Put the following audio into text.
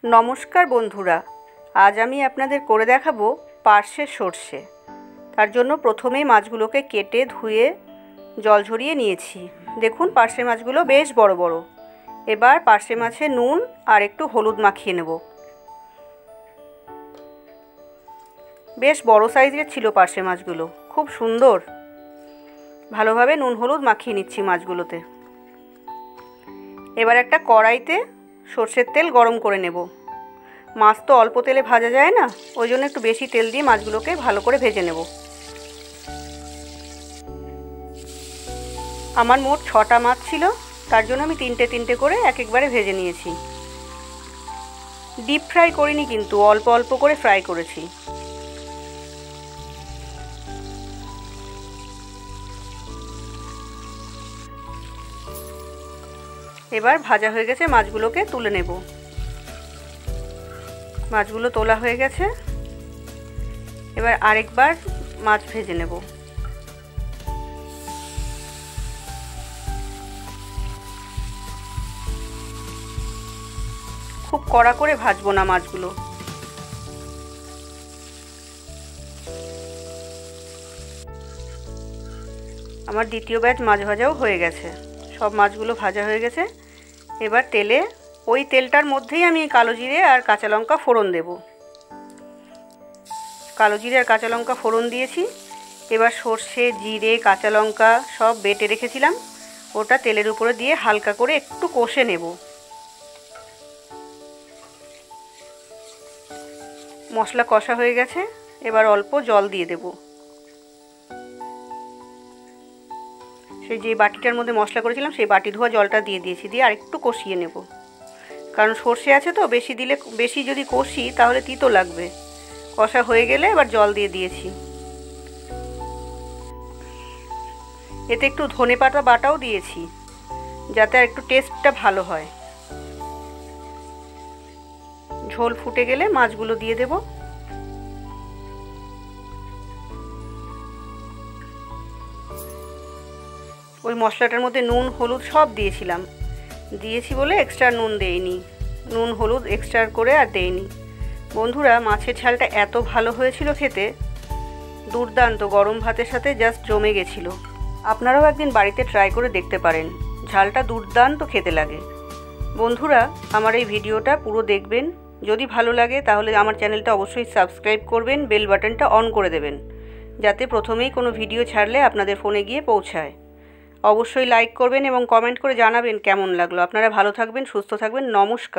नमस्कार बंधुरा, आज आमी आपनादेर करे देखाबो पार्शे सर्षे। तार जोन्नो प्रथमेई माछगुलोके केटे धुए जल झरिए निएछि। देखुन पार्शे माछगुलो बेश बड़ो बड़ो। एबार पार्शे माछे नुन और एकटू हलुद माखिए नेब। बेश बड़ो साइजेर छिलो पार्शे माछगुलो, खूब सुंदर। भालोभाबे नुन हलुद माखिए निচ্ছি माछगुलोते। एबार एकटा कड़ाईते सर्षेर तेल गरम करे नेब। माछ तो अल्प तेले भाजा जाए ना, ओई जोन्नो एकटू बेशी तेल दिए माछगुलोके भालो करे भेजे नेब। आमार मोट 6टा माछ छिलो, तार जोन्नो आमी तीनटे तीनटे करे एक एकबारे भेजे निएछि। डिप फ्राई करिनि किन्तु अल्प अल्प करे फ्राई करेछि। एबार भाजा हो गेছে মাছগুলোকে তুলে নেব। মাছগুলো তোলা হয়ে গেছে। এবার আরেকবার মাছ ভেজে নেব। খুব কড়া করে ভাজবো না মাছগুলো। আমার দ্বিতীয় ব্যাচ মাছ ভাজাও হয়ে গেছে। सब माछगुलो भाजा हो गेছে। एबार तेले ओई तेलटार मध्येई आमी कालो जिरे और काँचा लंका फोड़न देब। कालो जिरे और काँचा लंका फोड़न दिएछि। एबार सर्षे जिरे काँचा लंका सब बेटे रेखेছিলাম ওটা তেলের উপরে দিয়ে হালকা করে একটু কষে নেব। মশলা কষা হয়ে গেছে। এবার অল্প জল দিয়ে দেব। যে বাটিটার মধ্যে মশলা করেছিলাম সেই বাটি ধোয়া জলটা দিয়ে দিয়েছি। দিয়ে আরেকটু কষিয়ে নেব, কারণ সর্ষে আছে তো, বেশি যদি কষি তাহলে তিতো লাগবে। কষা হয়ে গেলে এবার জল দিয়ে দিয়েছি। এতে একটু ধনেপাতা বাটাও দিয়েছি যাতে আর একটু টেস্টটা ভালো হয়। ঝোল ফুটে গেলে মাছগুলো দিয়ে দেব। ওই মশলাটার মধ্যে নুন হলুদ সব দিয়েছি বলে এক্সট্রা নুন দেইনি। নুন হলুদ এক্সট্রা করে আর দেইনি। বন্ধুরা, মাছের ঝালটা এত ভালো হয়েছিল খেতে, দুর্দান্ত। গরম ভাতের সাথে জাস্ট জমে গেছিল। আপনারাও একদিন বাড়িতে ট্রাই করে দেখতে পারেন, ঝালটা দুর্দান্ত খেতে লাগে। বন্ধুরা, আমার এই ভিডিওটা পুরো দেখবেন। যদি ভালো লাগে তাহলে আমার চ্যানেলটা অবশ্যই সাবস্ক্রাইব করবেন, বেল বাটনটা অন করে দেবেন যাতে প্রথমেই কোনো ভিডিও ছাড়লে আপনাদের ফোনে গিয়ে পৌঁছায়। অবশ্যই লাইক করবেন এবং কমেন্ট করে জানাবেন কেমন লাগলো। আপনারা ভালো থাকবেন, সুস্থ থাকবেন। নমস্কার।